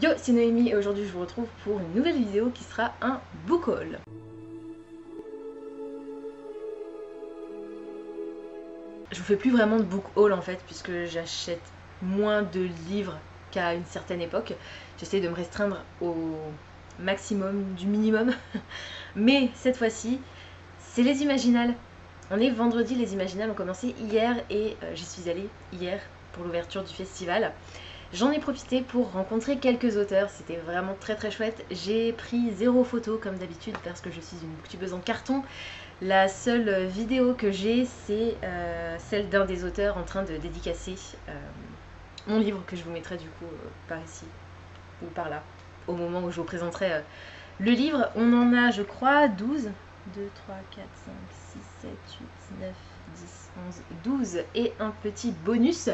Yo, c'est Noémie et aujourd'hui je vous retrouve pour une nouvelle vidéo qui sera un book haul. Je vous fais plus vraiment de book haul en fait puisque j'achète moins de livres qu'à une certaine époque. J'essaie de me restreindre au maximum du minimum. Mais cette fois-ci, c'est les Imaginales. On est vendredi, les Imaginales ont commencé hier et j'y suis allée hier pour l'ouverture du festival. J'en ai profité pour rencontrer quelques auteurs, c'était vraiment très très chouette. J'ai pris 0 photo comme d'habitude parce que je suis une booktubeuse en carton. La seule vidéo que j'ai, c'est celle d'un des auteurs en train de dédicacer mon livre que je vous mettrai du coup par ici ou par là, au moment où je vous présenterai le livre. On en a, je crois, 12. 2, 3, 4, 5, 6, 7, 8, 9, 10, 11, 12 et un petit bonus.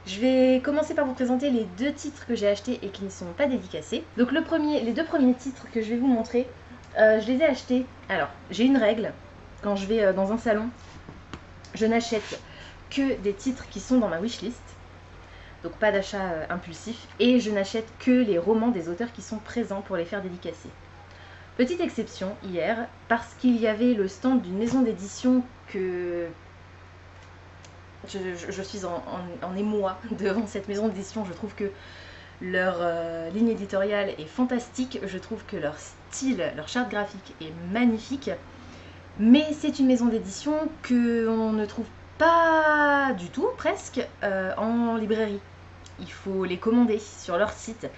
Je vais commencer par vous présenter les 2 titres que j'ai achetés et qui ne sont pas dédicacés. Donc les 2 premiers titres que je vais vous montrer, je les ai achetés. Alors, j'ai une règle, quand je vais dans un salon, je n'achète que des titres qui sont dans ma wishlist, donc pas d'achat impulsif, et je n'achète que les romans des auteurs qui sont présents pour les faire dédicacer. Petite exception hier, parce qu'il y avait le stand d'une maison d'édition que je suis en émoi devant cette maison d'édition. Je trouve que leur ligne éditoriale est fantastique, je trouve que leur style, leur charte graphique est magnifique, mais c'est une maison d'édition qu'on ne trouve pas du tout, presque, en librairie. Il faut les commander sur leur site.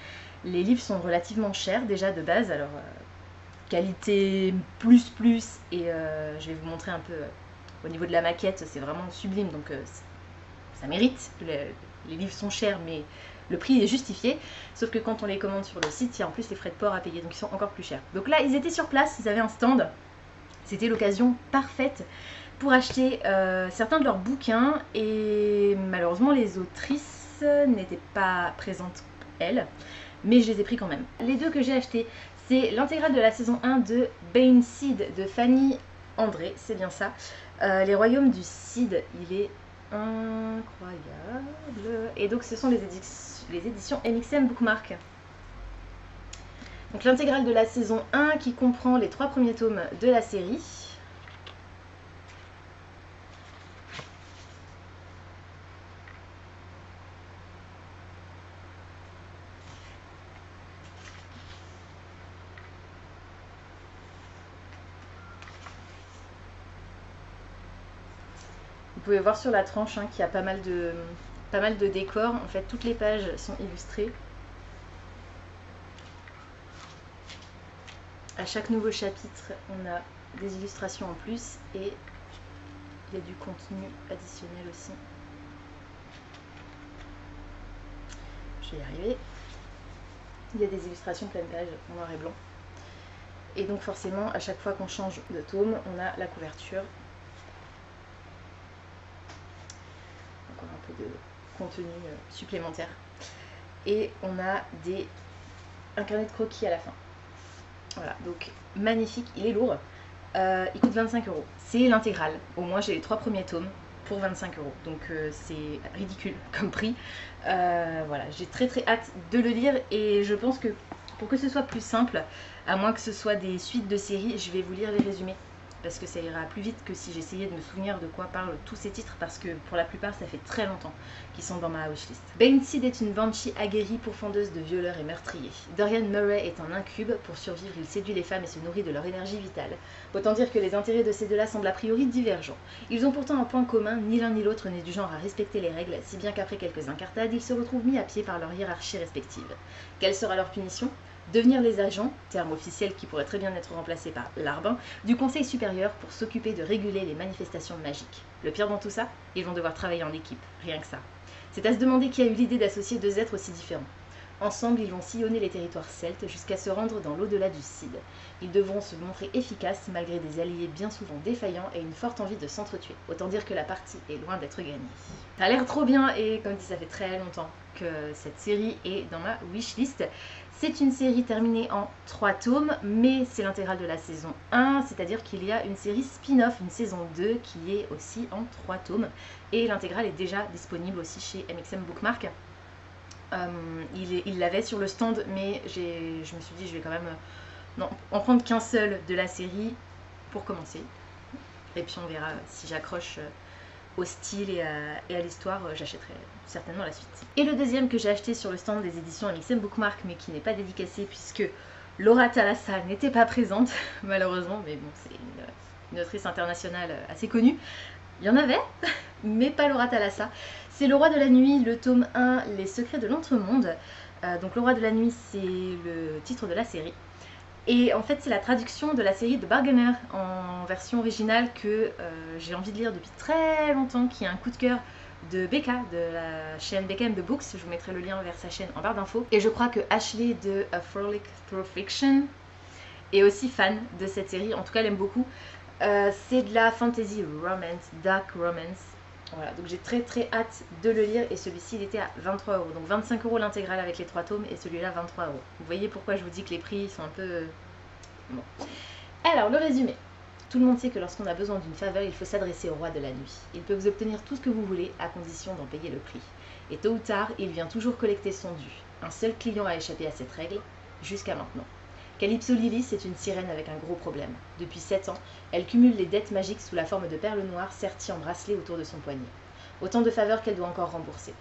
Les livres sont relativement chers déjà de base, alors qualité plus et je vais vous montrer un peu au niveau de la maquette, c'est vraiment sublime, donc ça mérite. Les livres sont chers, mais le prix est justifié. Sauf que quand on les commande sur le site, il y a en plus les frais de port à payer, donc ils sont encore plus chers. Donc là, ils étaient sur place, ils avaient un stand. C'était l'occasion parfaite pour acheter certains de leurs bouquins. Et malheureusement, les autrices n'étaient pas présentes, elles. Mais je les ai pris quand même. Les 2 que j'ai achetés, c'est l'intégrale de la saison 1 de Bane Seed de Fanny André, c'est bien ça. Les Royaumes du Cid, il est incroyable. Et donc ce sont les éditions MXM Bookmark. Donc l'intégrale de la saison 1 qui comprend les 3 premiers tomes de la série. Vous pouvez voir sur la tranche qu'il y a pas mal de décors. En fait, toutes les pages sont illustrées. À chaque nouveau chapitre, on a des illustrations en plus et il y a du contenu additionnel aussi. Je vais y arriver. Il y a des illustrations pleine page en noir et blanc. Et donc forcément, à chaque fois qu'on change de tome, on a la couverture. Encore un peu de contenu supplémentaire. Et on a un carnet de croquis à la fin. Voilà, donc magnifique, il est lourd. Il coûte 25 €. C'est l'intégrale. Au moins, j'ai les 3 premiers tomes pour 25 €. Donc c'est ridicule comme prix. Voilà, j'ai très hâte de le lire et je pense que pour que ce soit plus simple, à moins que ce soit des suites de séries, je vais vous lire les résumés. Parce que ça ira plus vite que si j'essayais de me souvenir de quoi parlent tous ces titres, parce que pour la plupart ça fait très longtemps qu'ils sont dans ma wishlist. Bane Seed est une banshee aguerrie pourfendeuse de violeurs et meurtriers. Dorian Murray est un incube, pour survivre il séduit les femmes et se nourrit de leur énergie vitale. Autant dire que les intérêts de ces deux-là semblent a priori divergents. Ils ont pourtant un point commun, ni l'un ni l'autre n'est du genre à respecter les règles, si bien qu'après quelques incartades, ils se retrouvent mis à pied par leur hiérarchie respective. Quelle sera leur punition ? Devenir les agents, terme officiel qui pourrait très bien être remplacé par l'arbin, du Conseil supérieur pour s'occuper de réguler les manifestations magiques. Le pire dans tout ça, ils vont devoir travailler en équipe, rien que ça. C'est à se demander qui a eu l'idée d'associer 2 êtres aussi différents. Ensemble, ils vont sillonner les territoires celtes jusqu'à se rendre dans l'au-delà du Cid. Ils devront se montrer efficaces malgré des alliés bien souvent défaillants et une forte envie de s'entretuer. Autant dire que la partie est loin d'être gagnée. Ça a l'air trop bien et comme dit, ça fait très longtemps que cette série est dans ma wishlist. C'est une série terminée en 3 tomes, mais c'est l'intégrale de la saison 1, c'est-à-dire qu'il y a une série spin-off, une saison 2 qui est aussi en 3 tomes. Et l'intégrale est déjà disponible aussi chez MXM Bookmark. Il l'avait sur le stand, mais je me suis dit je vais quand même non, en prendre qu'un seul de la série pour commencer. Et puis on verra si j'accroche au style et à l'histoire, j'achèterai certainement la suite. Et le deuxième que j'ai acheté sur le stand des éditions MXM Bookmark, mais qui n'est pas dédicacé puisque Laura Thalassa n'était pas présente, malheureusement, mais bon, c'est une autrice internationale assez connue. Il y en avait, mais pas Laura Thalassa. C'est Le Roi de la Nuit, le tome 1, Les Secrets de l'Entremonde. Donc Le Roi de la Nuit, c'est le titre de la série. Et en fait, c'est la traduction de la série de Bargainer en version originale que j'ai envie de lire depuis très longtemps, qui est un coup de cœur de Becca, de la chaîne Becca and the Books. Je vous mettrai le lien vers sa chaîne en barre d'infos. Et je crois que Ashley de A Frolic Through Fiction est aussi fan de cette série, en tout cas elle aime beaucoup. C'est de la fantasy romance, dark romance. Voilà, donc j'ai très hâte de le lire et celui-ci il était à 23 €. Donc 25 € l'intégrale avec les 3 tomes et celui-là 23 €. Vous voyez pourquoi je vous dis que les prix sont un peu... Bon. Alors le résumé. Tout le monde sait que lorsqu'on a besoin d'une faveur, il faut s'adresser au roi de la nuit. Il peut vous obtenir tout ce que vous voulez à condition d'en payer le prix. Et tôt ou tard, il vient toujours collecter son dû. Un seul client a échappé à cette règle, jusqu'à maintenant. Calypso Lily, c'est une sirène avec un gros problème. Depuis 7 ans, elle cumule les dettes magiques sous la forme de perles noires serties en bracelet autour de son poignet. Autant de faveurs qu'elle doit encore rembourser.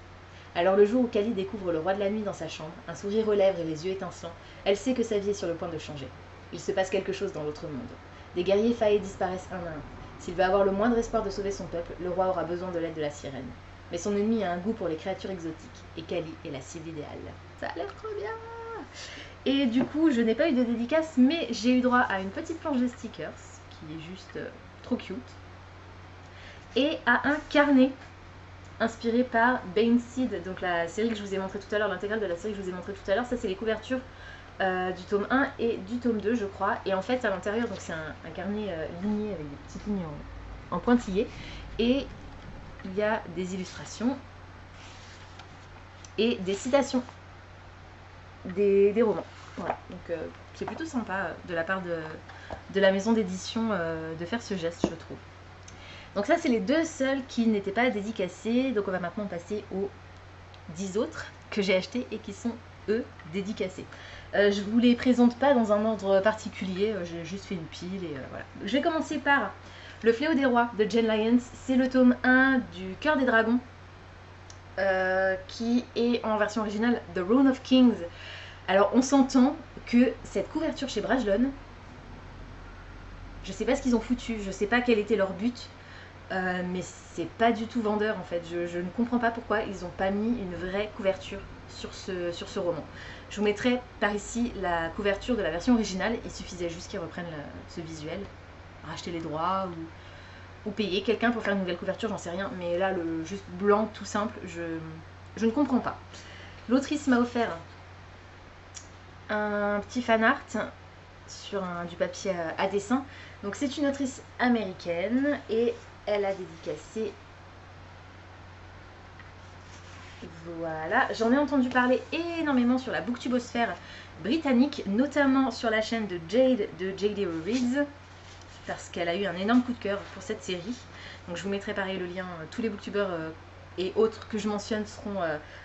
Alors le jour où Cali découvre le roi de la nuit dans sa chambre, un sourire aux lèvres et les yeux étincelants, elle sait que sa vie est sur le point de changer. Il se passe quelque chose dans l'autre monde. Des guerriers faillis disparaissent un à un. S'il veut avoir le moindre espoir de sauver son peuple, le roi aura besoin de l'aide de la sirène. Mais son ennemi a un goût pour les créatures exotiques, et Cali est la cible idéale. Ça a l'air trop bien! Et du coup, je n'ai pas eu de dédicace, mais j'ai eu droit à une petite planche de stickers, qui est juste trop cute, et à un carnet inspiré par Bane Seed, donc la série que je vous ai montré tout à l'heure, l'intégrale de la série que je vous ai montré tout à l'heure. Ça, c'est les couvertures du tome 1 et du tome 2, je crois. Et en fait, à l'intérieur, donc c'est un carnet ligné avec des petites lignes en pointillés, et il y a des illustrations et des citations des romans. Voilà, donc c'est plutôt sympa de la part de la maison d'édition de faire ce geste, je trouve. Donc ça, c'est les deux seuls qui n'étaient pas dédicacés. Donc on va maintenant passer aux 10 autres que j'ai achetés et qui sont, eux, dédicacés. Je vous les présente pas dans un ordre particulier, j'ai juste fait une pile et voilà. Je vais commencer par Le Fléau des Rois de Jane Lyons. C'est le tome 1 du Cœur des Dragons, qui est en version originale The Rune of Kings. Alors on s'entend que cette couverture chez Brajlon, je sais pas ce qu'ils ont foutu, je sais pas quel était leur but, mais c'est pas du tout vendeur en fait. Je ne comprends pas pourquoi ils n'ont pas mis une vraie couverture sur ce roman. Je vous mettrai par ici la couverture de la version originale, il suffisait juste qu'ils reprennent ce visuel, racheter les droits ou payer quelqu'un pour faire une nouvelle couverture, j'en sais rien, mais là le juste blanc tout simple, je ne comprends pas. L'autrice m'a offert un petit fan art sur du papier à dessin. Donc c'est une autrice américaine et elle a dédicacé, voilà, j'en ai entendu parler énormément sur la booktubosphère britannique, notamment sur la chaîne de Jade de J.D. Reads, parce qu'elle a eu un énorme coup de cœur pour cette série. Donc je vous mettrai pareil le lien, tous les booktubeurs et autres que je mentionne seront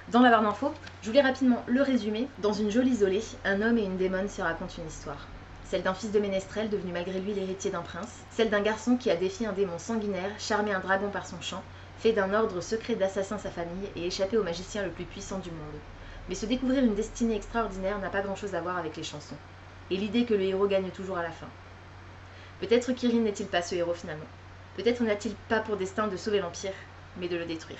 dans la barre d'infos. Je vous lis rapidement le résumé. Dans une geôle isolée, un homme et une démone se racontent une histoire. Celle d'un fils de ménestrel devenu malgré lui l'héritier d'un prince, celle d'un garçon qui a défié un démon sanguinaire, charmé un dragon par son chant, fait d'un ordre secret d'assassins sa famille et échappé au magicien le plus puissant du monde. Mais se découvrir une destinée extraordinaire n'a pas grand-chose à voir avec les chansons, et l'idée que le héros gagne toujours à la fin. Peut-être Kirin n'est-il pas ce héros finalement. Peut-être n'a-t-il pas pour destin de sauver l'Empire, mais de le détruire.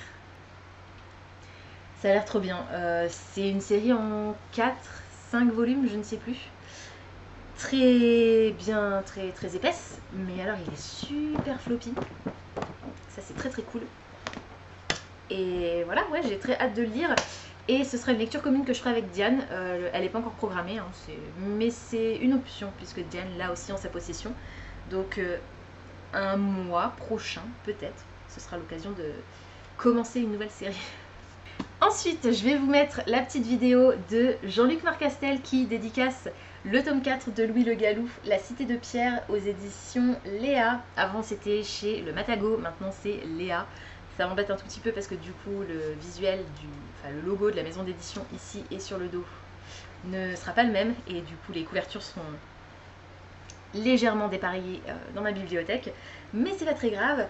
Ça a l'air trop bien. C'est une série en 4-5 volumes, je ne sais plus. Très bien, très épaisse, mais alors il est super floppy. Ça c'est très cool. Et voilà, ouais, j'ai très hâte de le lire. Et ce sera une lecture commune que je ferai avec Diane. Elle n'est pas encore programmée, hein, mais c'est une option, puisque Diane l'a aussi en sa possession. Donc un mois prochain, peut-être, ce sera l'occasion de commencer une nouvelle série. Ensuite, je vais vous mettre la petite vidéo de Jean-Luc Marcastel qui dédicace le tome 4 de Louis Le Gallou, La Cité de Pierre, aux éditions Léa. Avant c'était chez le Matagot, maintenant c'est Léa. Ça m'embête un tout petit peu parce que du coup le visuel, enfin le logo de la maison d'édition ici et sur le dos ne sera pas le même et du coup les couvertures seront légèrement dépareillées dans ma bibliothèque, mais c'est pas très grave.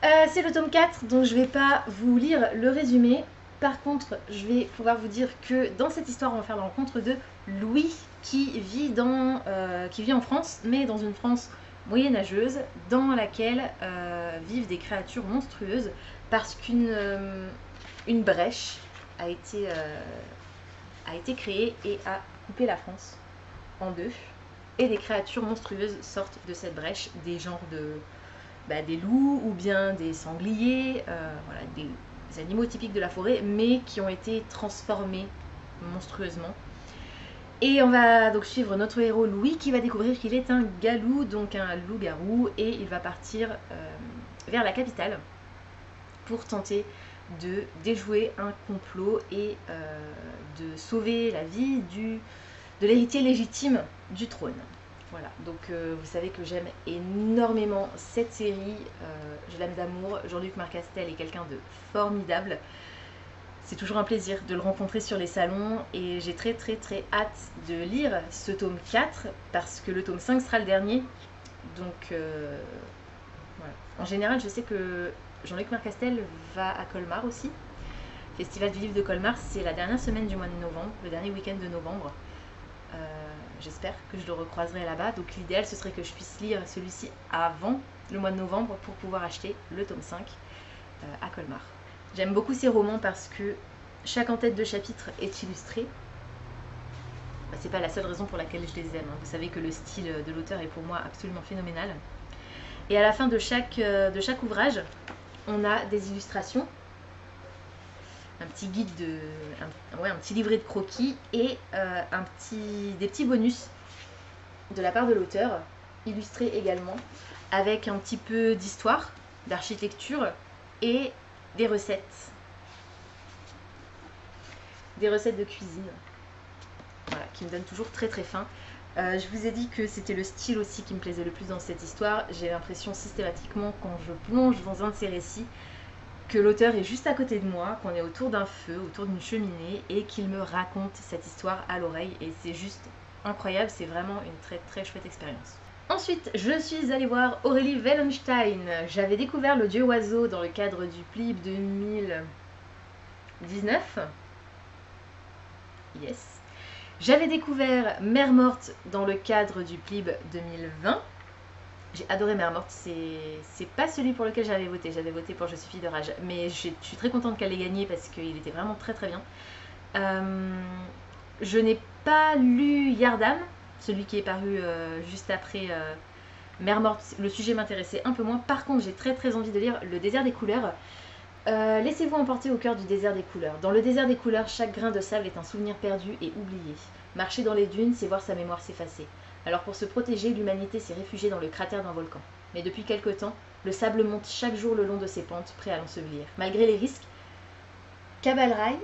C'est le tome 4 donc je vais pas vous lire le résumé. Par contre je vais pouvoir vous dire que dans cette histoire on va faire la rencontre de Louis qui vit en France, mais dans une France moyenâgeuse dans laquelle vivent des créatures monstrueuses parce qu'une brèche a été créée et a coupé la France en deux. Et des créatures monstrueuses sortent de cette brèche, des genres des loups ou bien des sangliers, voilà, des animaux typiques de la forêt, mais qui ont été transformés monstrueusement. Et on va donc suivre notre héros Louis qui va découvrir qu'il est un galou, donc un loup-garou, et il va partir vers la capitale pour tenter de déjouer un complot et de sauver la vie de l'héritier légitime du trône. Voilà, donc vous savez que j'aime énormément cette série, je l'aime d'amour. Jean-Luc Marcastel est quelqu'un de formidable. C'est toujours un plaisir de le rencontrer sur les salons et j'ai très hâte de lire ce tome 4 parce que le tome 5 sera le dernier. Donc voilà. En général, je sais que Jean-Luc Marcastel va à Colmar aussi. Festival du livre de Colmar, c'est la dernière semaine du mois de novembre, le dernier week-end de novembre. J'espère que je le recroiserai là-bas. Donc l'idéal, ce serait que je puisse lire celui-ci avant le mois de novembre pour pouvoir acheter le tome 5 à Colmar. J'aime beaucoup ces romans parce que chaque en-tête de chapitre est illustré. C'est pas la seule raison pour laquelle je les aime. Vous savez que le style de l'auteur est pour moi absolument phénoménal. Et à la fin de chaque ouvrage, on a des illustrations, un petit guide un petit livret de croquis et des petits bonus de la part de l'auteur, illustrés également, avec un petit peu d'histoire, d'architecture et des recettes de cuisine, voilà, qui me donnent toujours très faim. Je vous ai dit que c'était le style aussi qui me plaisait le plus dans cette histoire. J'ai l'impression systématiquement quand je plonge dans un de ces récits que l'auteur est juste à côté de moi, qu'on est autour d'un feu, autour d'une cheminée et qu'il me raconte cette histoire à l'oreille et c'est juste incroyable, c'est vraiment une très chouette expérience. Ensuite, je suis allée voir Aurélie Wellenstein. J'avais découvert Le Dieu Oiseau dans le cadre du PLIB 2019. Yes. J'avais découvert Mère Morte dans le cadre du PLIB 2020. J'ai adoré Mère Morte, c'est pas celui pour lequel j'avais voté pour Je suis fille de rage, mais je suis très contente qu'elle ait gagné parce qu'il était vraiment très bien. Je n'ai pas lu Yardam, celui qui est paru juste après Mère Morte. Le sujet m'intéressait un peu moins. Par contre, j'ai très envie de lire Le Désert des couleurs. Laissez-vous emporter au cœur du désert des couleurs. Dans le désert des couleurs, chaque grain de sable est un souvenir perdu et oublié. Marcher dans les dunes, c'est voir sa mémoire s'effacer. Alors pour se protéger, l'humanité s'est réfugiée dans le cratère d'un volcan. Mais depuis quelque temps, le sable monte chaque jour le long de ses pentes, prêt à l'ensevelir. Malgré les risques, Kabalrai,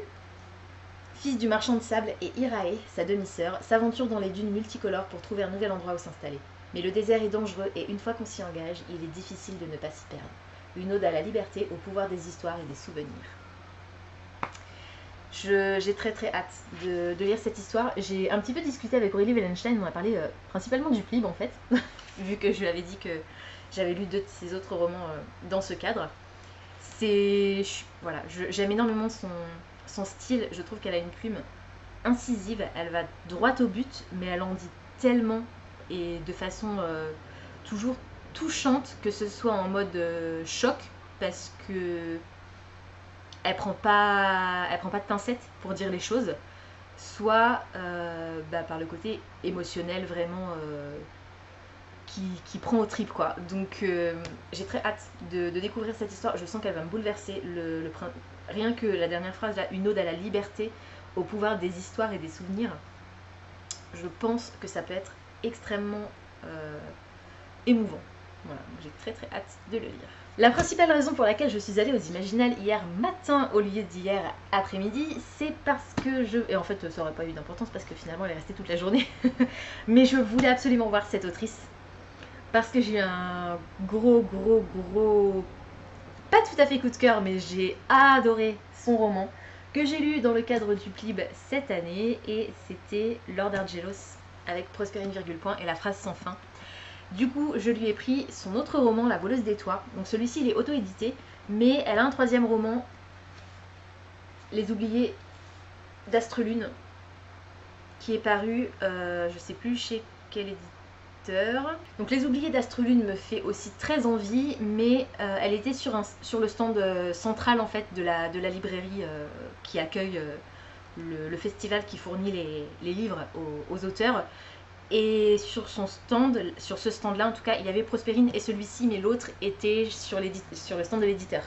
fils du marchand de sable, et Irae, sa demi-sœur, s'aventurent dans les dunes multicolores pour trouver un nouvel endroit où s'installer. Mais le désert est dangereux et une fois qu'on s'y engage, il est difficile de ne pas s'y perdre. Une ode à la liberté, au pouvoir des histoires et des souvenirs. J'ai très hâte de lire cette histoire. J'ai un petit peu discuté avec Aurélie Wellenstein, on a parlé principalement du PLIB en fait, vu que je lui avais dit que j'avais lu 2 de ses autres romans dans ce cadre. Voilà, j'aime énormément son style, je trouve qu'elle a une plume incisive, elle va droit au but, mais elle en dit tellement et de façon toujours touchante, que ce soit en mode choc, parce que elle prend pas de pincettes pour dire les choses, soit par le côté émotionnel vraiment qui prend au trip quoi. Donc j'ai très hâte de découvrir cette histoire. Je sens qu'elle va me bouleverser. Rien que la dernière phrase là, une ode à la liberté, au pouvoir des histoires et des souvenirs, je pense que ça peut être extrêmement émouvant. Voilà, j'ai très hâte de le lire. La principale raison pour laquelle je suis allée aux Imaginales hier matin au lieu d'hier après-midi, c'est parce que et en fait ça aurait pas eu d'importance parce que finalement elle est restée toute la journée, mais je voulais absolument voir cette autrice parce que j'ai eu un gros pas tout à fait coup de cœur, mais j'ai adoré son roman, que j'ai lu dans le cadre du PLIB cette année, et c'était Lord Argelos avec Prospérine virgule point et la phrase sans fin. Du coup, je lui ai pris son autre roman, La voleuse des toits. Donc celui-ci, il est auto-édité, mais elle a un troisième roman, Les oubliés d'Astrelune, qui est paru, je sais plus chez quel éditeur. Donc Les oubliés d'Astrelune me fait aussi très envie, mais elle était sur le stand central en fait de la librairie qui accueille le festival qui fournit les livres aux auteurs. Et sur ce stand-là en tout cas, il y avait Prospérine et celui-ci, mais l'autre était sur le stand de l'éditeur.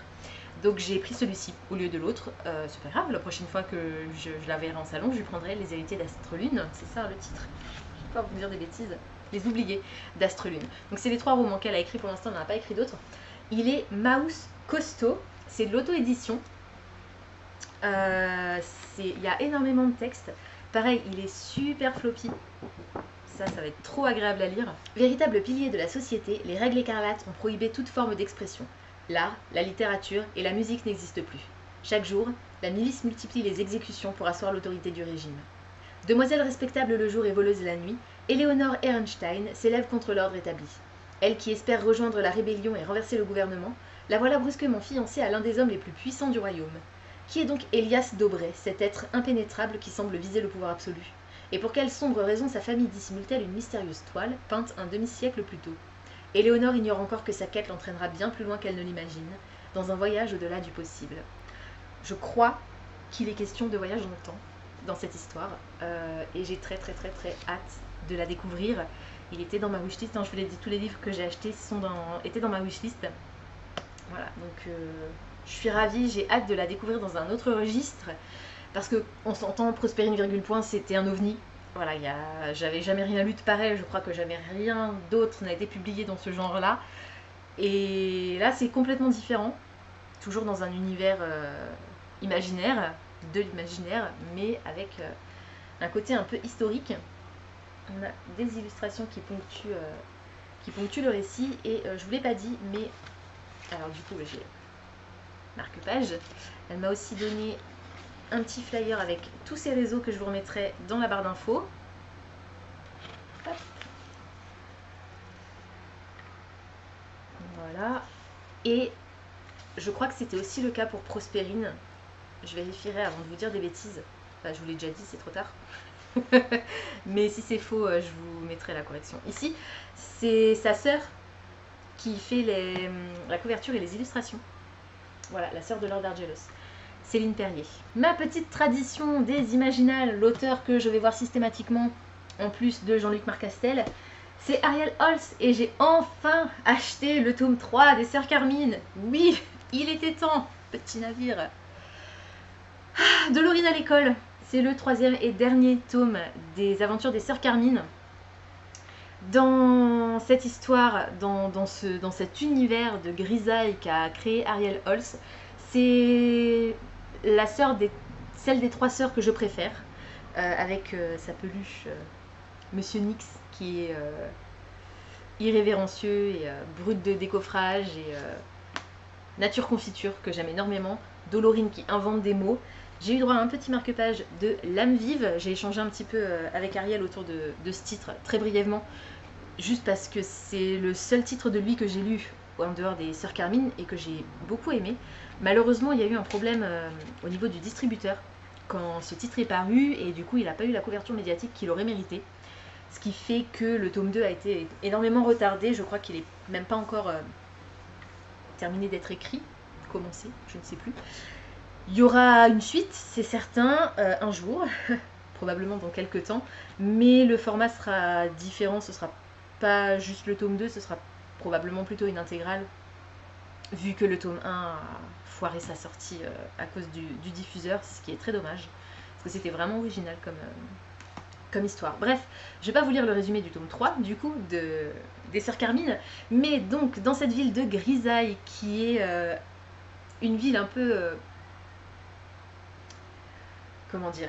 Donc j'ai pris celui-ci au lieu de l'autre. C'est pas grave, la prochaine fois que je la verrai en salon, je lui prendrai Les héritiers d'Astrelune. C'est ça le titre. Je vais pas vous dire des bêtises. Les oubliés d'Astrelune. Donc c'est les 3 romans qu'elle a écrits pour l'instant, elle n'en a pas écrit d'autres. Il est mouse costaud, c'est de l'auto-édition. Il y a énormément de textes. Pareil, il est super floppy. Ça va être trop agréable à lire. Véritable pilier de la société, les règles écarlates ont prohibé toute forme d'expression. L'art, la littérature et la musique n'existent plus. Chaque jour, la milice multiplie les exécutions pour asseoir l'autorité du régime. Demoiselle respectable le jour et voleuse la nuit, Éléonore Ehrenstein s'élève contre l'ordre établi. Elle qui espère rejoindre la rébellion et renverser le gouvernement, la voilà brusquement fiancée à l'un des hommes les plus puissants du royaume. Qui est donc Elias d'Aubray, cet être impénétrable qui semble viser le pouvoir absolu? Et pour quelle sombre raison sa famille dissimule-t-elle une mystérieuse toile, peinte un demi-siècle plus tôt? Éléonore ignore encore que sa quête l'entraînera bien plus loin qu'elle ne l'imagine, dans un voyage au-delà du possible. Je crois qu'il est question de voyage dans le temps, dans cette histoire, et j'ai très hâte de la découvrir. Il était dans ma wishlist, hein, je vous l'ai dit, tous les livres que j'ai achetés étaient dans ma wishlist. Voilà, donc je suis ravie, j'ai hâte de la découvrir dans un autre registre, parce qu'on s'entend, Prospérine virgule point, c'était un ovni. Voilà, j'avais jamais rien lu de pareil, je crois que jamais rien d'autre n'a été publié dans ce genre-là. Et là, c'est complètement différent, toujours dans un univers imaginaire, de l'imaginaire, mais avec un côté un peu historique. On a des illustrations qui ponctuent le récit, et je vous l'ai pas dit, mais alors du coup, j'ai marque-page. Elle m'a aussi donné un petit flyer avec tous ces réseaux que je vous remettrai dans la barre d'infos. Voilà. Et je crois que c'était aussi le cas pour Prospérine. Je vérifierai avant de vous dire des bêtises. Enfin, je vous l'ai déjà dit, c'est trop tard. Mais si c'est faux, je vous mettrai la correction. Ici, c'est sa sœur qui fait la couverture et les illustrations. Voilà, la sœur de Lord Argelos. Céline Perrier. Ma petite tradition des Imaginales, l'auteur que je vais voir systématiquement, en plus de Jean-Luc Marcastel, c'est Ariel Holz, et j'ai enfin acheté le tome 3 des Sœurs Carmine. Oui, il était temps, petit navire. De Laurine à l'école, c'est le 3e et dernier tome des aventures des Sœurs Carmine. Dans cette histoire, dans cet univers de grisaille qu'a créé Ariel Holz, c'est celle des 3 sœurs que je préfère, avec sa peluche Monsieur Nix, qui est irrévérencieux et brut de décoffrage, et nature confiture, que j'aime énormément, Dolorine qui invente des mots. J'ai eu droit à un petit marque-page de L'âme vive. J'ai échangé un petit peu avec Ariel autour de ce titre, très brièvement, juste parce que c'est le seul titre de lui que j'ai lu en dehors des Sœurs Carmine et que j'ai beaucoup aimé. Malheureusement, il y a eu un problème au niveau du distributeur quand ce titre est paru, et du coup il n'a pas eu la couverture médiatique qu'il aurait mérité. Ce qui fait que le tome 2 a été énormément retardé. Je crois qu'il n'est même pas encore terminé d'être écrit, commencé, je ne sais plus. Il y aura une suite, c'est certain, un jour, probablement dans quelques temps, mais le format sera différent, ce sera pas juste le tome 2, ce sera probablement plutôt une intégrale, vu que le tome 1 a foiré sa sortie à cause du diffuseur, ce qui est très dommage, parce que c'était vraiment original comme histoire. Bref, je vais pas vous lire le résumé du tome 3, du coup, des Sœurs Carmine, mais donc dans cette ville de Grisaille, qui est une ville un peu... comment dire?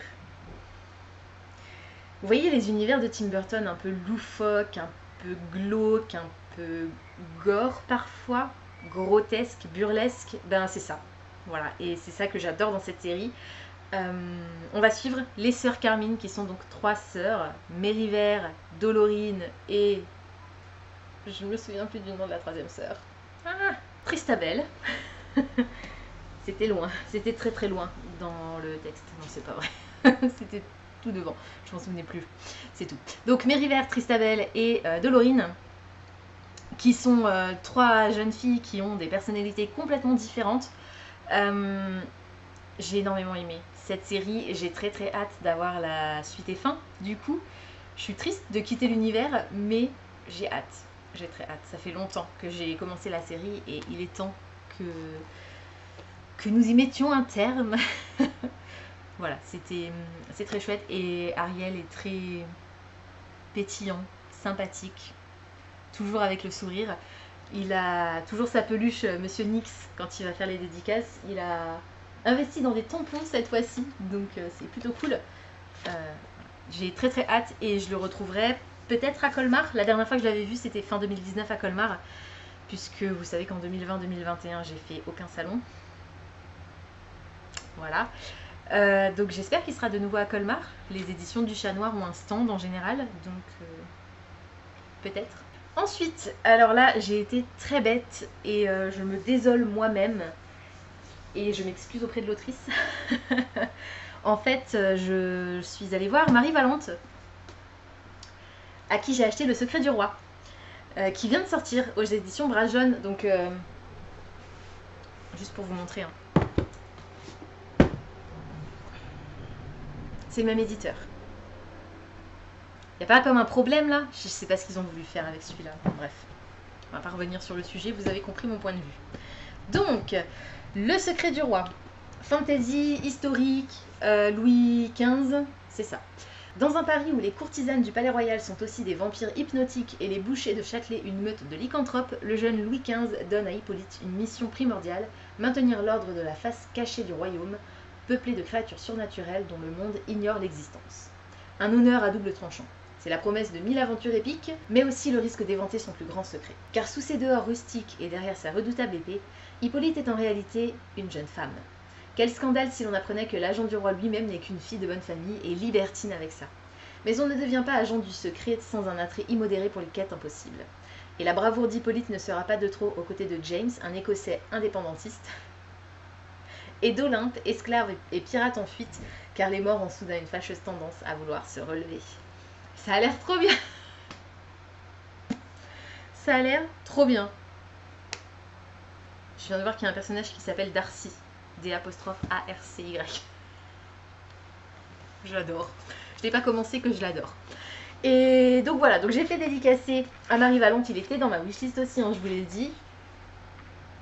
Vous voyez les univers de Tim Burton un peu loufoques, un peu glauques, un peu gore parfois? grotesque, burlesque, ben c'est ça. Voilà, et c'est ça que j'adore dans cette série. On va suivre les sœurs Carmine, qui sont donc 3 sœurs, Mériver, Dolorine et... je me souviens plus du nom de la 3e sœur. Ah, Tristabel. C'était loin, c'était très très loin dans le texte. Non, c'est pas vrai. C'était tout devant, je m'en souvenais plus. C'est tout. Donc Mériver, Tristabel et Dolorine, qui sont 3 jeunes filles qui ont des personnalités complètement différentes. J'ai énormément aimé cette série et j'ai très très hâte d'avoir la suite et fin. Du coup, je suis triste de quitter l'univers, mais j'ai hâte. J'ai très hâte. Ça fait longtemps que j'ai commencé la série et il est temps que nous y mettions un terme. Voilà, c'est très chouette et Ariel est très pétillant, sympathique, toujours avec le sourire. Il a toujours sa peluche Monsieur Nix quand il va faire les dédicaces. Il a investi dans des tampons cette fois-ci, donc c'est plutôt cool. J'ai très très hâte et je le retrouverai peut-être à Colmar. La dernière fois que je l'avais vu, c'était fin 2019 à Colmar, puisque vous savez qu'en 2020-2021, j'ai fait aucun salon. Voilà. Donc j'espère qu'il sera de nouveau à Colmar. Les éditions du Chat Noir ont un stand en général, donc peut-être. Ensuite, alors là, j'ai été très bête et je me désole moi-même et je m'excuse auprès de l'autrice. En fait, je suis allée voir Marie Valente, à qui j'ai acheté Le Secret du Roi, qui vient de sortir aux éditions Bras Jaune. Donc, juste pour vous montrer, hein. C'est le même éditeur. Il n'y a pas comme un problème là? Je sais pas ce qu'ils ont voulu faire avec celui-là. Bref, on va pas revenir sur le sujet, vous avez compris mon point de vue. Donc, Le Secret du Roi. Fantasy, historique, Louis XV, c'est ça. Dans un Paris où les courtisanes du Palais Royal sont aussi des vampires hypnotiques et les bouchers de Châtelet une meute de lycanthropes, le jeune Louis XV donne à Hippolyte une mission primordiale, maintenir l'ordre de la face cachée du royaume, peuplé de créatures surnaturelles dont le monde ignore l'existence. Un honneur à double tranchant. C'est la promesse de 1000 aventures épiques, mais aussi le risque d'éventer son plus grand secret. Car sous ses dehors rustiques et derrière sa redoutable épée, Hippolyte est en réalité une jeune femme. Quel scandale si l'on apprenait que l'agent du roi lui-même n'est qu'une fille de bonne famille et libertine avec ça. Mais on ne devient pas agent du secret sans un attrait immodéré pour les quêtes impossibles. Et la bravoure d'Hippolyte ne sera pas de trop aux côtés de James, un Écossais indépendantiste, et d'Olympe, esclave et pirate en fuite, car les morts ont soudain une fâcheuse tendance à vouloir se relever. Ça a l'air trop bien. Ça a l'air trop bien. Je viens de voir qu'il y a un personnage qui s'appelle Darcy. D'*A*R*C*Y. Je l'adore. Je l'ai pas commencé que je l'adore. Et donc voilà, donc j'ai fait dédicacer à Marie Valente, il était dans ma wishlist aussi, hein, je vous l'ai dit.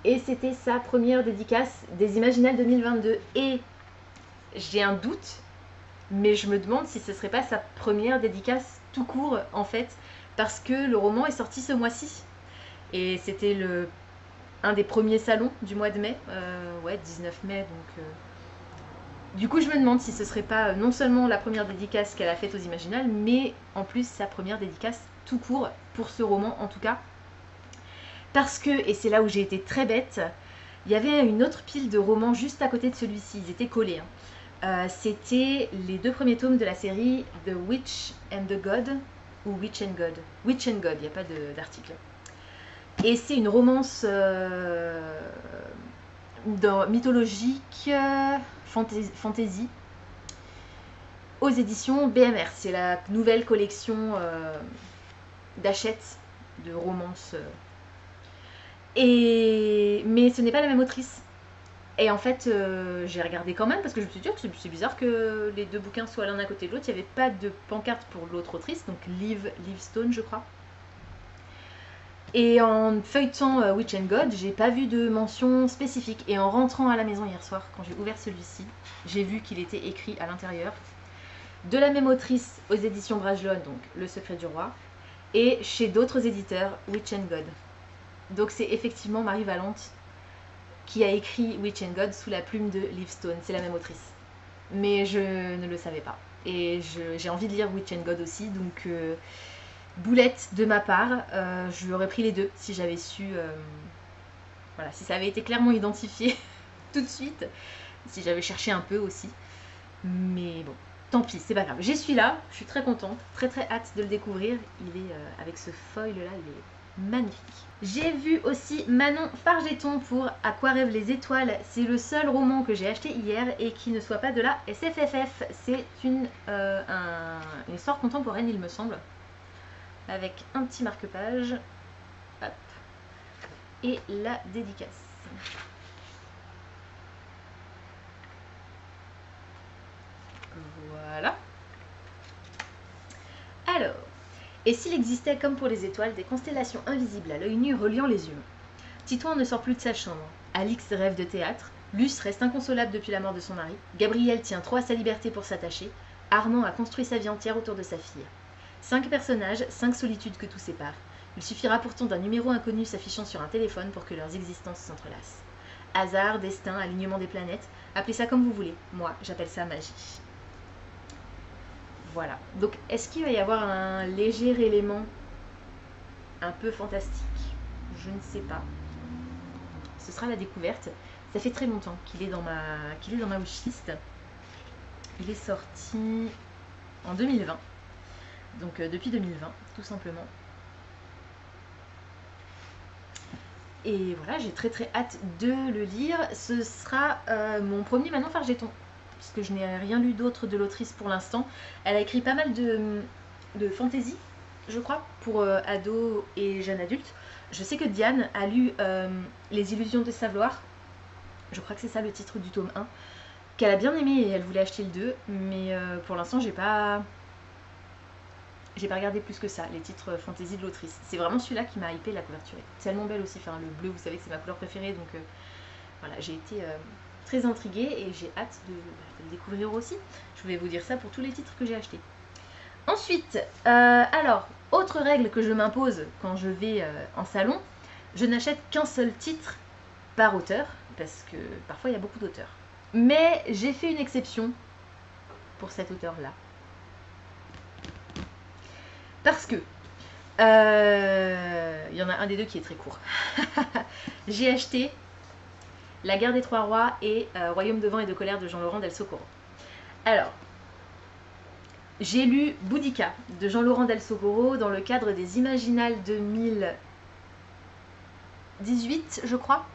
Et c'était sa première dédicace des Imaginales 2022. Et j'ai un doute, mais je me demande si ce serait pas sa première dédicace tout court en fait, parce que le roman est sorti ce mois-ci. Et c'était un des premiers salons du mois de mai, ouais 19 mai, donc... Du coup, je me demande si ce serait pas non seulement la première dédicace qu'elle a faite aux Imaginales, mais en plus sa première dédicace tout court, pour ce roman en tout cas. Parce que, et c'est là où j'ai été très bête, il y avait une autre pile de romans juste à côté de celui-ci, ils étaient collés. C'était les 2 premiers tomes de la série The Witch and the God, ou Witch and God. Witch and God, il n'y a pas d'article. Et c'est une romance mythologique, fantasy, aux éditions BMR. C'est la nouvelle collection d'Hachette de romances. Mais ce n'est pas la même autrice. Et en fait, j'ai regardé quand même parce que je me suis dit que c'est bizarre que les 2 bouquins soient l'un à côté de l'autre. Il n'y avait pas de pancarte pour l'autre autrice, donc Liv Stone, je crois. Et en feuilletant Witch and God, j'ai pas vu de mention spécifique. Et en rentrant à la maison hier soir, quand j'ai ouvert celui-ci, j'ai vu qu'il était écrit à l'intérieur de la même autrice aux éditions Brajlon, donc Le Secret du Roi, et chez d'autres éditeurs, Witch and God. Donc c'est effectivement Marie Valente qui a écrit Witch and God sous la plume de Liv Stone. C'est la même autrice. Mais je ne le savais pas. Et j'ai envie de lire Witch and God aussi, donc... boulette de ma part, je lui aurais pris les 2 si j'avais su Voilà, si ça avait été clairement identifié tout de suite, si j'avais cherché un peu aussi. Mais bon, tant pis, c'est pas grave. J'y suis là, je suis très contente, très hâte de le découvrir. Il est avec ce foil là, il est magnifique. J'ai vu aussi Manon Fargeton pour À quoi rêvent les étoiles. C'est le seul roman que j'ai acheté hier et qui ne soit pas de la SFFF. C'est une histoire contemporaine, il me semble, avec un petit marque-page. Hop. Et la dédicace. Voilà. Alors, et s'il existait, comme pour les étoiles, des constellations invisibles à l'œil nu reliant les humains? Titouan ne sort plus de sa chambre. Alix rêve de théâtre. Luce reste inconsolable depuis la mort de son mari. Gabriel tient trop à sa liberté pour s'attacher. Armand a construit sa vie entière autour de sa fille. 5 personnages, 5 solitudes que tout sépare. Il suffira pourtant d'un numéro inconnu s'affichant sur un téléphone pour que leurs existences s'entrelacent. Hasard, destin, alignement des planètes, appelez ça comme vous voulez. Moi, j'appelle ça magie. Voilà. Donc, est-ce qu'il va y avoir un léger élément un peu fantastique? Je ne sais pas. Ce sera la découverte. Ça fait très longtemps qu'il est dans ma wishlist. Il est sorti en 2020. Donc, depuis 2020, tout simplement. Et voilà, j'ai très hâte de le lire. Ce sera mon premier Manon Fargeton, parce que je n'ai rien lu d'autre de l'autrice pour l'instant. Elle a écrit pas mal de fantasy, je crois, pour ados et jeunes adultes. Je sais que Diane a lu Les illusions de savoir. Je crois que c'est ça le titre du tome 1. Qu'elle a bien aimé et elle voulait acheter le 2. Mais pour l'instant, j'ai pas regardé plus que ça, les titres fantasy de l'autrice. C'est vraiment celui-là qui m'a hypé, la couverture est tellement belle aussi. Enfin, le bleu, vous savez que c'est ma couleur préférée. Donc voilà, j'ai été très intriguée et j'ai hâte de le découvrir aussi. Je vais vous dire ça pour tous les titres que j'ai achetés. Ensuite, alors, autre règle que je m'impose quand je vais en salon, je n'achète qu'un seul titre par auteur, parce que parfois il y a beaucoup d'auteurs. Mais j'ai fait une exception pour cet auteur-là. Parce que il y en a un des deux qui est très court. J'ai acheté La guerre des trois rois et Royaume de vent et de colère de Jean-Laurent Del Socorro. Alors, j'ai lu Boudica de Jean-Laurent Del Socorro dans le cadre des Imaginales 2018, je crois,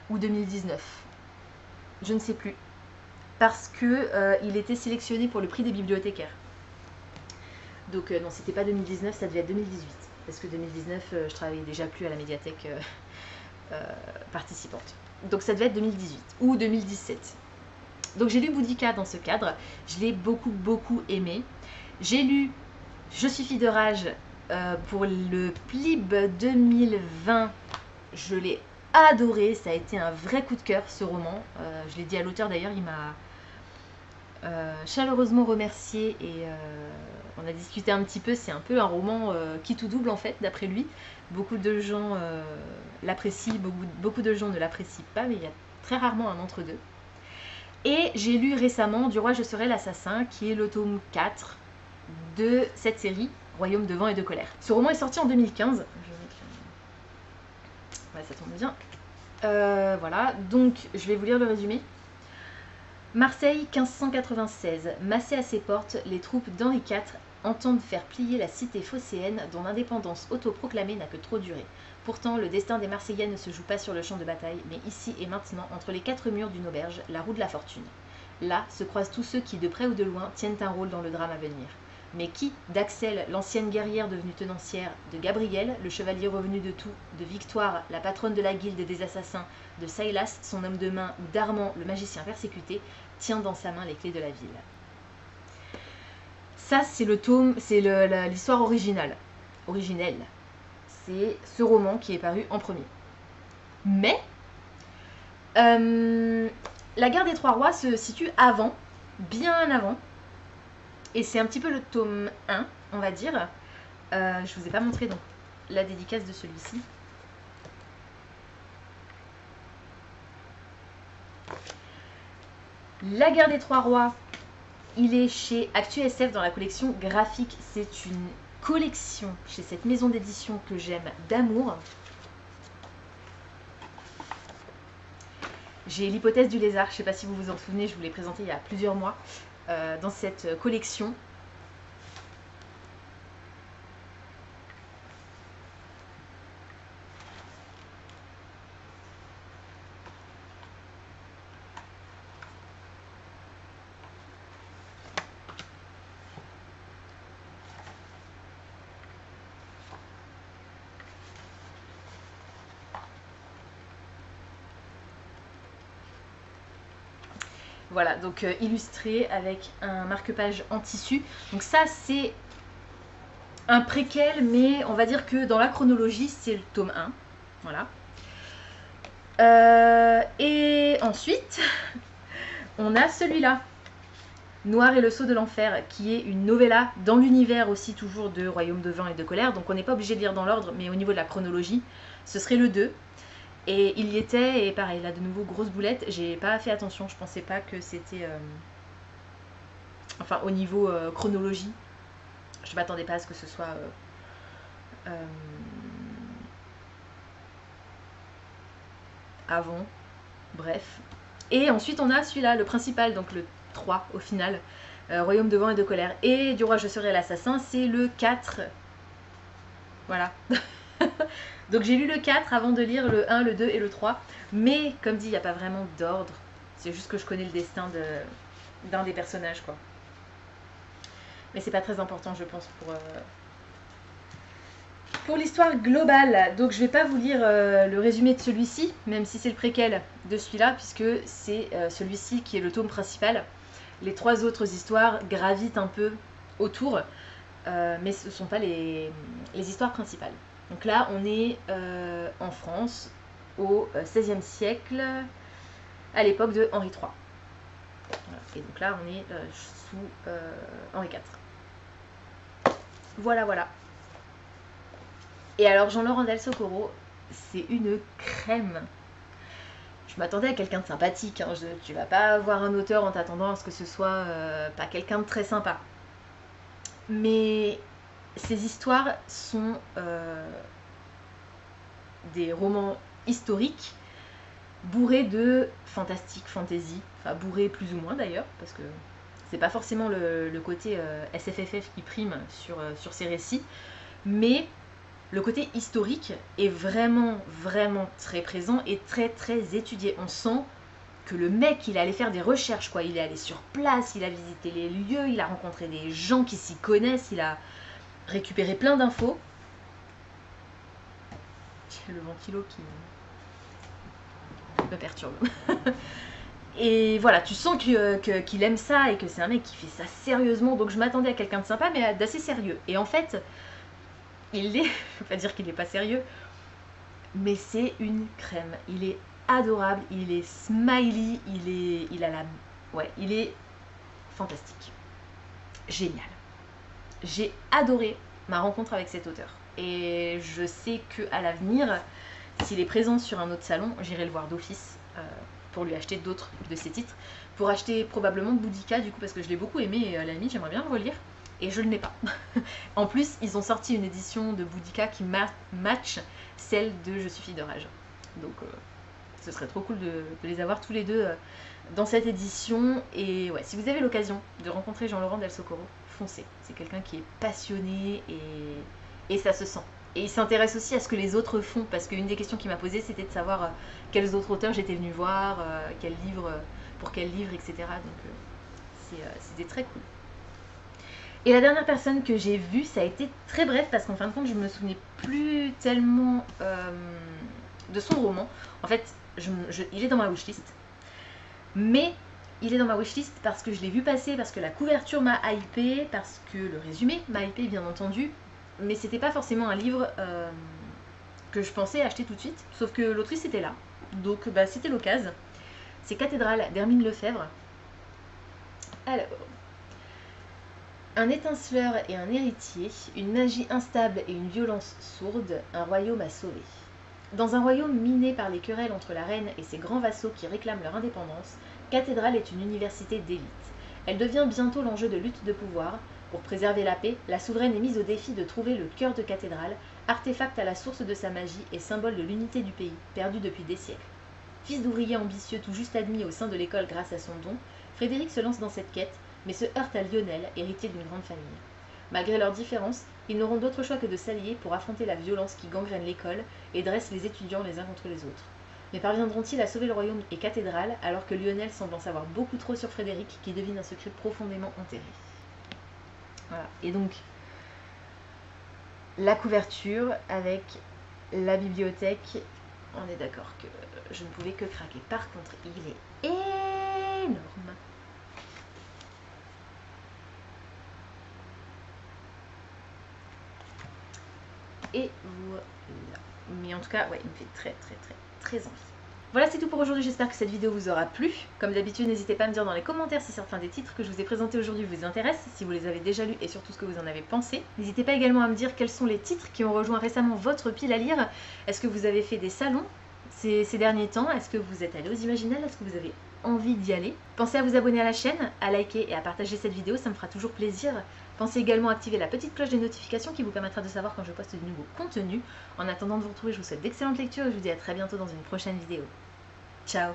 ou 2019, je ne sais plus, parce que il était sélectionné pour le prix des bibliothécaires. Donc non, c'était pas 2019, ça devait être 2018, parce que 2019, je travaillais déjà plus à la médiathèque participante. Donc ça devait être 2018 ou 2017. Donc j'ai lu Boudica dans ce cadre, je l'ai beaucoup aimé. J'ai lu Je suis fille de rage pour le PLIB 2020, je l'ai adoré, ça a été un vrai coup de cœur ce roman. Je l'ai dit à l'auteur d'ailleurs, il m'a chaleureusement remercié et on a discuté un petit peu. C'est un peu un roman qui tout double en fait, d'après lui. Beaucoup de gens l'apprécient, beaucoup de gens ne l'apprécient pas, mais il y a très rarement un entre-deux. Et j'ai lu récemment Du roi je serai l'assassin, qui est le tome 4 de cette série, Royaume de vent et de colère. Ce roman est sorti en 2015. Ouais, ça tombe bien. Voilà, donc je vais vous lire le résumé. Marseille, 1596. Massées à ses portes, les troupes d'Henri IV entendent faire plier la cité phocéenne dont l'indépendance autoproclamée n'a que trop duré. Pourtant, le destin des Marseillais ne se joue pas sur le champ de bataille, mais ici et maintenant, entre les 4 murs d'une auberge, la roue de la fortune. Là se croisent tous ceux qui, de près ou de loin, tiennent un rôle dans le drame à venir. Mais qui d'Axelle, l'ancienne guerrière devenue tenancière, de Gabriel, le chevalier revenu de tout, de Victoire, la patronne de la guilde des assassins, de Silas, son homme de main, ou d'Armand, le magicien persécuté, tient dans sa main les clés de la ville. Ça, c'est le tome, c'est l'histoire originelle. C'est ce roman qui est paru en premier. Mais, La guerre des trois rois se situe avant, bien avant, et c'est un petit peu le tome 1, on va dire. Je vous ai pas montré donc la dédicace de celui-ci. La guerre des trois rois, il est chez ActuSF dans la collection graphique. C'est une collection chez cette maison d'édition que j'aime d'amour. J'ai l'hypothèse du lézard, je ne sais pas si vous vous en souvenez, je vous l'ai présenté il y a plusieurs mois dans cette collection. Voilà, donc illustré avec un marque-page en tissu. Donc ça, c'est un préquel, mais on va dire que dans la chronologie, c'est le tome 1. Voilà. Et ensuite, on a celui-là, Noir et le sceau de l'enfer, qui est une novella dans l'univers aussi toujours de Royaume de vent et de colère. Donc on n'est pas obligé de lire dans l'ordre, mais au niveau de la chronologie, ce serait le 2. Et il y était, et pareil, là de nouveau, grosse boulette. J'ai pas fait attention, je pensais pas que c'était... Enfin, au niveau chronologie, je m'attendais pas à ce que ce soit... avant, bref. Et ensuite, on a celui-là, le principal, donc le 3 au final, Royaume de vent et de colère. Et du roi je serai l'assassin, c'est le 4. Voilà. Donc j'ai lu le 4 avant de lire le 1, le 2 et le 3. Mais comme dit, il n'y a pas vraiment d'ordre. C'est juste que je connais le destin d'un des personnages, quoi. Mais c'est pas très important, je pense, pour l'histoire globale. Donc je vais pas vous lire le résumé de celui-ci, même si c'est le préquel de celui-là, puisque c'est celui-ci qui est le tome principal. Les 3 autres histoires gravitent un peu autour, mais ce ne sont pas les histoires principales. Donc là, on est en France, au XVIe siècle, à l'époque de Henri III. Voilà. Et donc là, on est sous Henri IV. Voilà, voilà. Et alors, Jean-Laurent Del Socorro, c'est une crème. Je m'attendais à quelqu'un de sympathique. Hein. Tu vas pas voir un auteur en t'attendant à ce que ce soit pas quelqu'un de très sympa. Mais ces histoires sont des romans historiques bourrés de fantastique, fantasy, enfin bourrés plus ou moins d'ailleurs, parce que c'est pas forcément le côté SFFF qui prime sur ces récits, mais le côté historique est vraiment, vraiment très présent et très, très étudié. On sent que le mec, il est allé faire des recherches, quoi. Il est allé sur place, il a visité les lieux, il a rencontré des gens qui s'y connaissent, il a récupéré plein d'infos. J'ai le ventilo qui me perturbe. Et voilà, tu sens qu'il aime ça et que c'est un mec qui fait ça sérieusement. Donc je m'attendais à quelqu'un de sympa, mais d'assez sérieux. Et en fait, il est, je ne veux pas dire qu'il n'est pas sérieux, mais c'est une crème. Il est adorable, il est smiley, il est fantastique. Génial. J'ai adoré ma rencontre avec cet auteur. Et je sais qu'à l'avenir, s'il est présent sur un autre salon, j'irai le voir d'office pour lui acheter d'autres de ses titres. Pour acheter probablement Boudica, du coup, parce que je l'ai beaucoup aimé et à la limite, j'aimerais bien le relire. Et je ne l'ai pas. En plus, ils ont sorti une édition de Boudica qui match celle de Je suis fille de rage. Donc, ce serait trop cool de les avoir tous les deux dans cette édition. Et ouais, si vous avez l'occasion de rencontrer Jean-Laurent Del Socorro, foncez. C'est quelqu'un qui est passionné et ça se sent. Et il s'intéresse aussi à ce que les autres font, parce qu'une des questions qu'il m'a posées, c'était de savoir quels autres auteurs j'étais venue voir, quel livre, pour quel livre, etc. Donc c'était très cool. Et la dernière personne que j'ai vue, ça a été très bref, parce qu'en fin de compte, je me souvenais plus tellement de son roman. En fait, il est dans ma wishlist. Mais il est dans ma wishlist parce que je l'ai vu passer, parce que la couverture m'a hypé, parce que le résumé m'a hypé, bien entendu. Mais c'était pas forcément un livre que je pensais acheter tout de suite. Sauf que l'autrice était là. Donc bah, c'était l'occasion. C'est Cathédrale d'Hermine Lefebvre. Alors... Un étinceleur et un héritier, une magie instable et une violence sourde, un royaume à sauver. Dans un royaume miné par les querelles entre la reine et ses grands vassaux qui réclament leur indépendance, Cathédrale est une université d'élite. Elle devient bientôt l'enjeu de lutte de pouvoir. Pour préserver la paix, la souveraine est mise au défi de trouver le cœur de Cathédrale, artefact à la source de sa magie et symbole de l'unité du pays, perdu depuis des siècles. Fils d'ouvrier ambitieux tout juste admis au sein de l'école grâce à son don, Frédéric se lance dans cette quête, mais se heurte à Lionel, héritier d'une grande famille. Malgré leurs différences, ils n'auront d'autre choix que de s'allier pour affronter la violence qui gangrène l'école et dresse les étudiants les uns contre les autres. Mais parviendront-ils à sauver le royaume et cathédrale alors que Lionel semble en savoir beaucoup trop sur Frédéric qui devine un secret profondément enterré. Voilà, et donc la couverture avec la bibliothèque, on est d'accord que je ne pouvais que craquer. Par contre, il est énorme. Et voilà. Mais en tout cas, ouais, il me fait très envie. Voilà, c'est tout pour aujourd'hui. J'espère que cette vidéo vous aura plu. Comme d'habitude, n'hésitez pas à me dire dans les commentaires si certains des titres que je vous ai présentés aujourd'hui vous intéressent, si vous les avez déjà lus et surtout ce que vous en avez pensé. N'hésitez pas également à me dire quels sont les titres qui ont rejoint récemment votre pile à lire. Est-ce que vous avez fait des salons ces derniers temps? Est-ce que vous êtes allé aux Imaginales? Est-ce que vous avez envie d'y aller? Pensez à vous abonner à la chaîne, à liker et à partager cette vidéo, ça me fera toujours plaisir. Pensez également à activer la petite cloche des notifications qui vous permettra de savoir quand je poste de nouveaux contenus. En attendant de vous retrouver, je vous souhaite d'excellentes lectures et je vous dis à très bientôt dans une prochaine vidéo. Ciao!